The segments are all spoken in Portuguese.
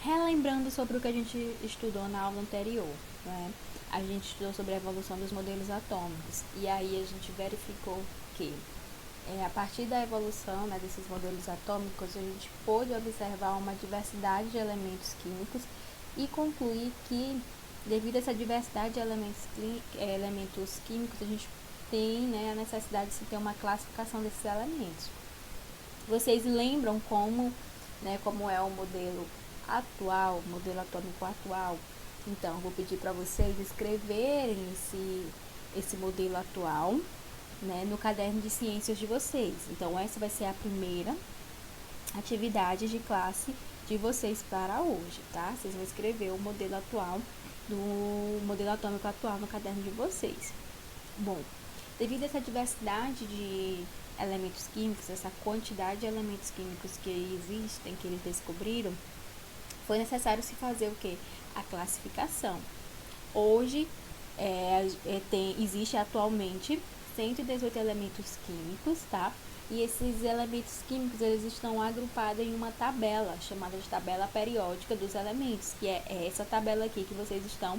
Relembrando sobre o que a gente estudou na aula anterior, né? A gente estudou sobre a evolução dos modelos atômicos e aí a gente verificou que a partir da evolução, né, desses modelos atômicos, a gente pôde observar uma diversidade de elementos químicos e concluir que, devido a essa diversidade de elementos químicos, a gente tem, né, a necessidade de se ter uma classificação desses elementos. Vocês lembram como é o modelo atual, o modelo atômico atual? Então, vou pedir para vocês escreverem esse modelo atual, né, no caderno de ciências de vocês. Então, essa vai ser a primeira atividade de classe de vocês para hoje, tá? Vocês vão escrever o modelo atual do modelo atômico atual no caderno de vocês. Bom, devido a essa diversidade de elementos químicos, essa quantidade de elementos químicos que existem, que eles descobriram, foi necessário se fazer o quê? A classificação. Hoje, existe atualmente 118 elementos químicos, tá? E esses elementos químicos, eles estão agrupados em uma tabela, chamada de tabela periódica dos elementos, que é essa tabela aqui que vocês estão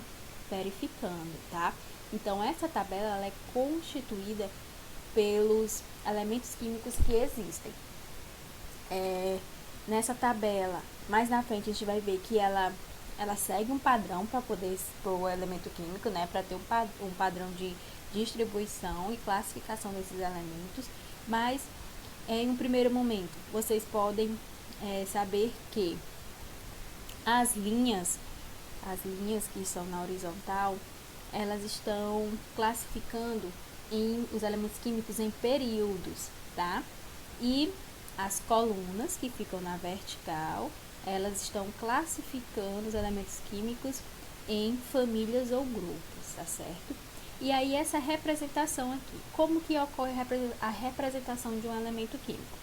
verificando, tá? Então, essa tabela ela é constituída pelos elementos químicos que existem. Nessa tabela, mais na frente, a gente vai ver que ela segue um padrão para poder expor o elemento químico, né? Para ter um padrão de distribuição e classificação desses elementos. Mas, em um primeiro momento, vocês podem saber que as linhas que estão na horizontal, elas estão classificando os elementos químicos em períodos, tá? E as colunas que ficam na vertical, elas estão classificando os elementos químicos em famílias ou grupos, tá certo? E aí essa representação aqui, como que ocorre a representação de um elemento químico?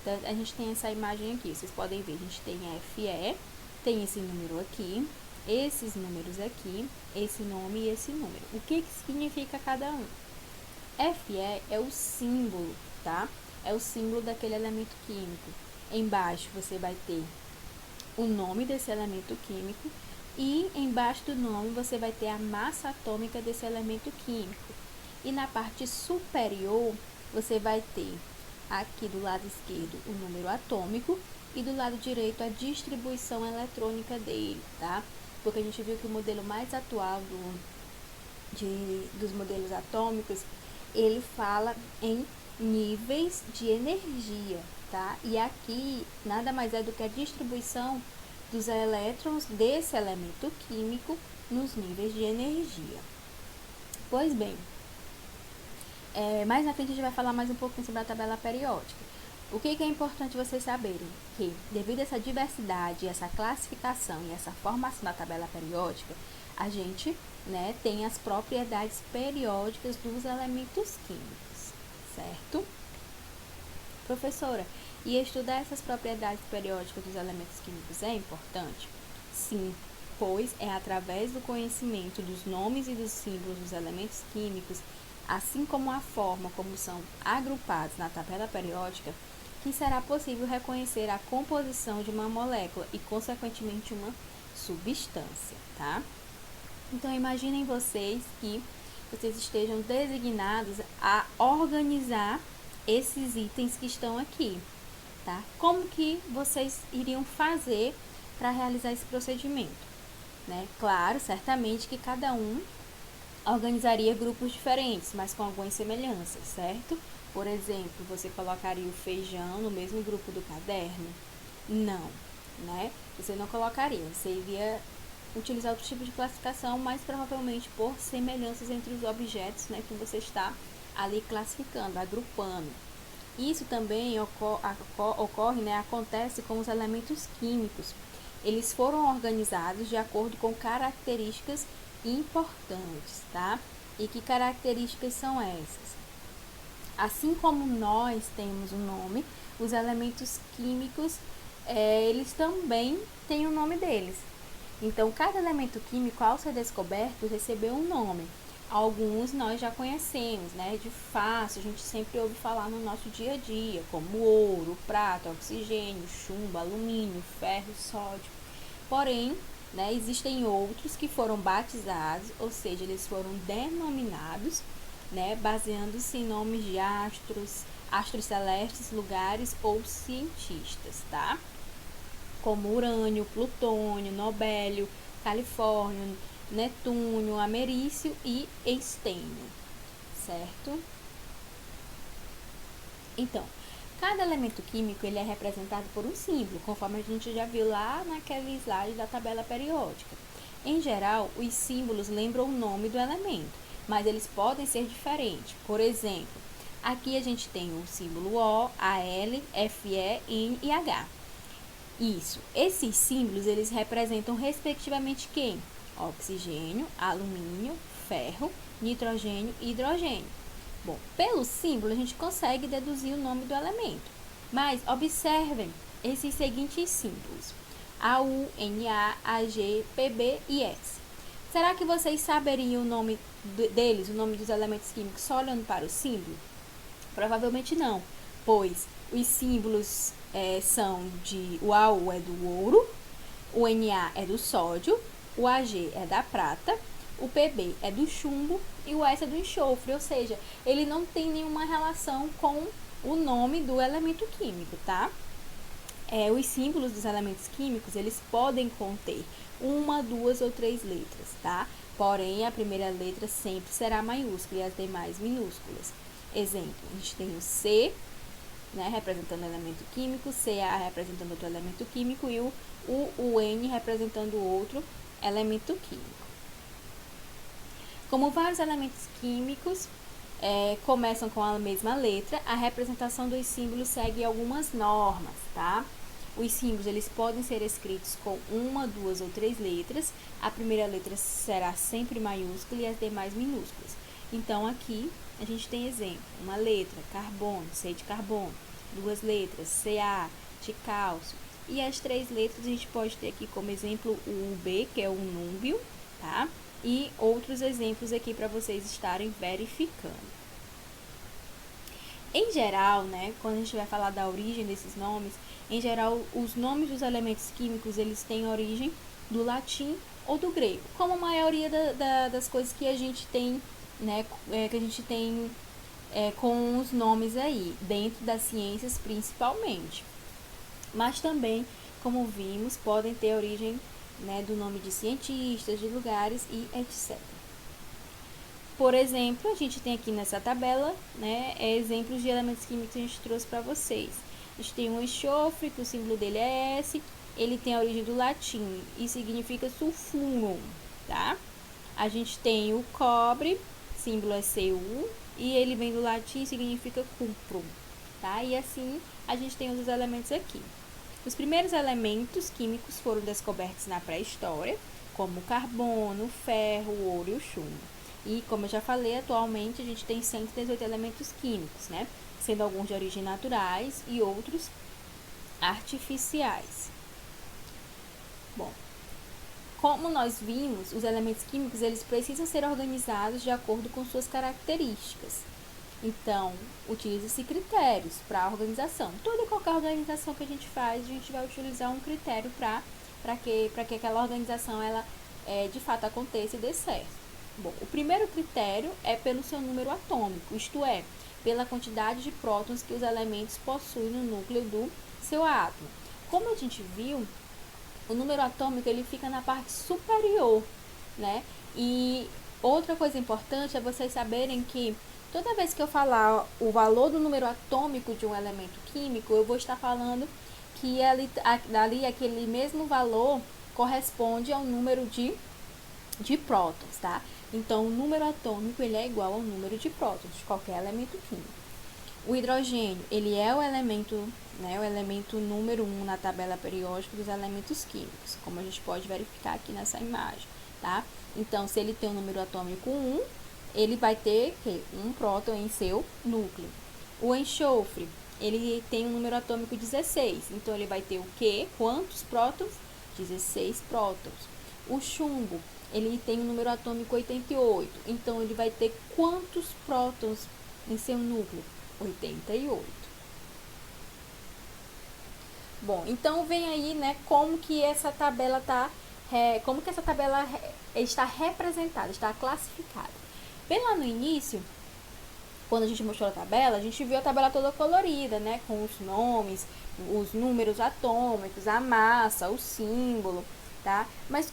Então, a gente tem essa imagem aqui, vocês podem ver, a gente tem Fe, tem esse número aqui, esses números aqui, esse nome e esse número. O que significa cada um? Fe é o símbolo, tá? É o símbolo daquele elemento químico. Embaixo você vai ter o nome desse elemento químico e embaixo do nome você vai ter a massa atômica desse elemento químico. E na parte superior você vai ter aqui do lado esquerdo o número atômico e do lado direito a distribuição eletrônica dele, tá? Porque a gente viu que o modelo mais atual dos modelos atômicos, ele fala em níveis de energia, tá? E aqui nada mais é do que a distribuição dos elétrons desse elemento químico nos níveis de energia. Pois bem, mais na frente a gente vai falar mais um pouquinho sobre a tabela periódica. O que é importante vocês saberem? Que devido a essa diversidade, essa classificação e essa formação da tabela periódica, a gente, né, tem as propriedades periódicas dos elementos químicos, certo? Professora, e estudar essas propriedades periódicas dos elementos químicos é importante? Sim, pois é através do conhecimento dos nomes e dos símbolos dos elementos químicos, assim como a forma como são agrupados na tabela periódica, que será possível reconhecer a composição de uma molécula e, consequentemente, uma substância, tá? Então, imaginem vocês que vocês estejam designados a organizar esses itens que estão aqui, tá? Como que vocês iriam fazer para realizar esse procedimento, né? Claro, certamente que cada um organizaria grupos diferentes, mas com algumas semelhanças, certo? Por exemplo, você colocaria o feijão no mesmo grupo do caderno? Não, né? Você não colocaria, você iria utilizar outro tipo de classificação, mas provavelmente por semelhanças entre os objetos, né, que você está ali classificando, agrupando. Isso também ocorre, né, acontece com os elementos químicos. Eles foram organizados de acordo com características importantes, tá? E que características são essas? Assim como nós temos um nome, os elementos químicos, eles também têm o nome deles. Então, cada elemento químico, ao ser descoberto, recebeu um nome. Alguns nós já conhecemos, né? De fácil, a gente sempre ouve falar no nosso dia a dia, como ouro, prata, oxigênio, chumbo, alumínio, ferro, sódio. Porém, né, existem outros que foram batizados, ou seja, eles foram denominados, né, baseando-se em nomes de astros, astros celestes, lugares ou cientistas, tá? Como Urânio, Plutônio, Nobélio, Califórnio, Netúnio, Americíio e Estênio, certo? Então, cada elemento químico ele é representado por um símbolo, conforme a gente já viu lá naquele slide da tabela periódica. Em geral, os símbolos lembram o nome do elemento, mas eles podem ser diferentes. Por exemplo, aqui a gente tem o símbolo O, Al, Fe, N e H. Isso, esses símbolos eles representam respectivamente quem? Oxigênio, alumínio, ferro, nitrogênio e hidrogênio. Bom, pelo símbolo a gente consegue deduzir o nome do elemento, mas observem esses seguintes símbolos: AU, Na, Ag, Pb e S. Será que vocês saberiam o nome deles, o nome dos elementos químicos, só olhando para o símbolo? Provavelmente não, pois os símbolos são de... O AU é do ouro, o Na é do sódio, o Ag é da prata, o Pb é do chumbo e o S é do enxofre, ou seja, ele não tem nenhuma relação com o nome do elemento químico, tá? Os símbolos dos elementos químicos, eles podem conter uma, duas ou três letras, tá? Porém, a primeira letra sempre será maiúscula e as demais minúsculas. Exemplo, a gente tem o C, né, representando elemento químico, Ca representando outro elemento químico e o N representando outro elemento químico. Como vários elementos químicos começam com a mesma letra, a representação dos símbolos segue algumas normas, tá? Os símbolos eles podem ser escritos com uma, duas ou três letras. A primeira letra será sempre maiúscula e as demais minúsculas. Então, aqui a gente tem exemplo: uma letra, carbono, C de carbono, duas letras, Ca, de cálcio, e as três letras a gente pode ter aqui como exemplo o B, que é o núbio, tá? E outros exemplos aqui para vocês estarem verificando. Em geral, né, quando a gente vai falar da origem desses nomes, em geral, os nomes dos elementos químicos, eles têm origem do latim ou do grego, como a maioria das coisas que a gente tem, né, com os nomes aí, dentro das ciências principalmente. Mas também, como vimos, podem ter origem, né, do nome de cientistas, de lugares e etc. Por exemplo, a gente tem aqui nessa tabela, né, exemplos de elementos químicos que a gente trouxe para vocês. A gente tem o enxofre, que o símbolo dele é S, ele tem a origem do latim e significa sulfurum, tá? A gente tem o cobre, símbolo é Cu, e ele vem do latim e significa cuprum, tá? E assim a gente tem os elementos aqui. Os primeiros elementos químicos foram descobertos na pré-história, como o carbono, o ferro, o ouro e o chumbo. E, como eu já falei, atualmente a gente tem 118 elementos químicos, né? Sendo alguns de origem naturais e outros artificiais. Bom, como nós vimos, os elementos químicos eles precisam ser organizados de acordo com suas características. Então, utiliza-se critérios para a organização. Toda e qualquer organização que a gente faz, a gente vai utilizar um critério para que aquela organização ela, de fato aconteça e dê certo. Bom, o primeiro critério é pelo seu número atômico, isto é, pela quantidade de prótons que os elementos possuem no núcleo do seu átomo. Como a gente viu, o número atômico ele fica na parte superior, né? E outra coisa importante é vocês saberem que toda vez que eu falar o valor do número atômico de um elemento químico, eu vou estar falando que ali aquele mesmo valor corresponde ao número de prótons, tá? Então, o número atômico ele é igual ao número de prótons de qualquer elemento químico. O hidrogênio, ele é o elemento, né, o elemento número 1 na tabela periódica dos elementos químicos, como a gente pode verificar aqui nessa imagem, tá? Então, se ele tem um número atômico 1, ele vai ter um próton em seu núcleo. O enxofre, ele tem um número atômico 16, então ele vai ter o quê? Quantos prótons? 16 prótons. O chumbo, ele tem um número atômico 88, então ele vai ter quantos prótons em seu núcleo? 88. Bom, então vem aí, né, como que essa tabela está representada, está classificada. Bem lá no início, quando a gente mostrou a tabela, a gente viu a tabela toda colorida, né, com os nomes, os números atômicos, a massa, o símbolo, tá? Mas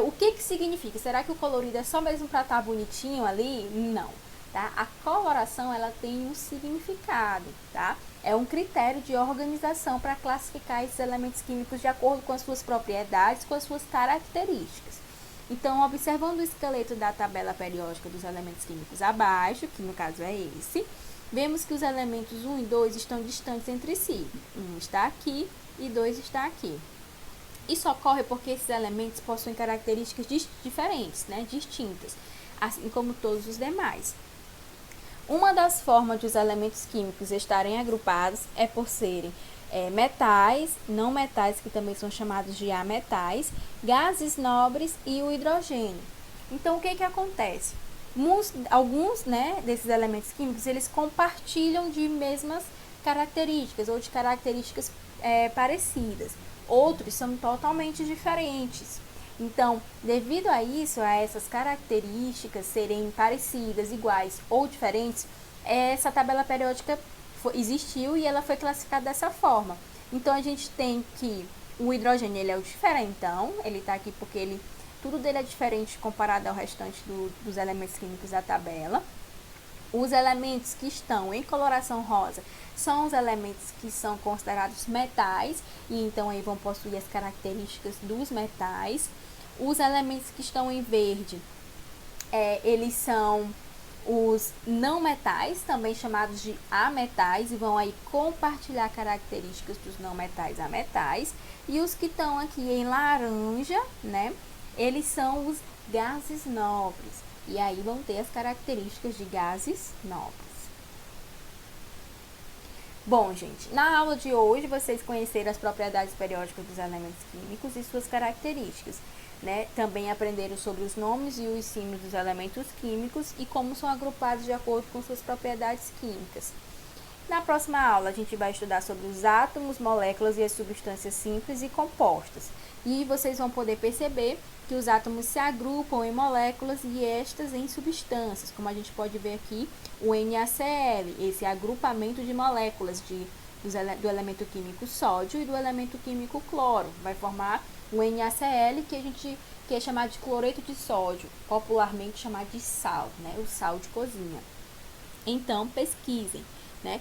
o que significa? Será que o colorido é só mesmo para estar bonitinho ali? Não, tá? A coloração, ela tem um significado, tá? É um critério de organização para classificar esses elementos químicos de acordo com as suas propriedades, com as suas características. Então, observando o esqueleto da tabela periódica dos elementos químicos abaixo, que no caso é esse, vemos que os elementos 1 e 2 estão distantes entre si. 1 está aqui e 2 está aqui. Isso ocorre porque esses elementos possuem características diferentes, né, distintas, assim como todos os demais. Uma das formas de os elementos químicos estarem agrupados é por serem metais, não metais, que também são chamados de ametais, gases nobres e o hidrogênio. Então, o que acontece? Alguns, né, desses elementos químicos, eles compartilham de mesmas características ou de características parecidas. Outros são totalmente diferentes. Então, devido a isso, a essas características serem parecidas, iguais ou diferentes, essa tabela periódica existiu e ela foi classificada dessa forma. Então, a gente tem que o hidrogênio, ele é o diferentão, ele está aqui porque tudo dele é diferente comparado ao restante dos elementos químicos da tabela. Os elementos que estão em coloração rosa são os elementos que são considerados metais, e então aí vão possuir as características dos metais. Os elementos que estão em verde, eles são os não metais, também chamados de ametais, e vão aí compartilhar características dos não metais a metais. E os que estão aqui em laranja, né, eles são os gases nobres, e aí vão ter as características de gases nobres. Bom, gente, na aula de hoje vocês conheceram as propriedades periódicas dos elementos químicos e suas características, né? Também aprenderam sobre os nomes e os símbolos dos elementos químicos e como são agrupados de acordo com suas propriedades químicas. Na próxima aula, a gente vai estudar sobre os átomos, moléculas e as substâncias simples e compostas. E vocês vão poder perceber que os átomos se agrupam em moléculas e estas em substâncias, como a gente pode ver aqui o NaCl, esse agrupamento de moléculas do elemento químico sódio e do elemento químico cloro. Vai formar o NaCl, que é chamado de cloreto de sódio, popularmente chamado de sal, né? O sal de cozinha. Então, pesquisem, né?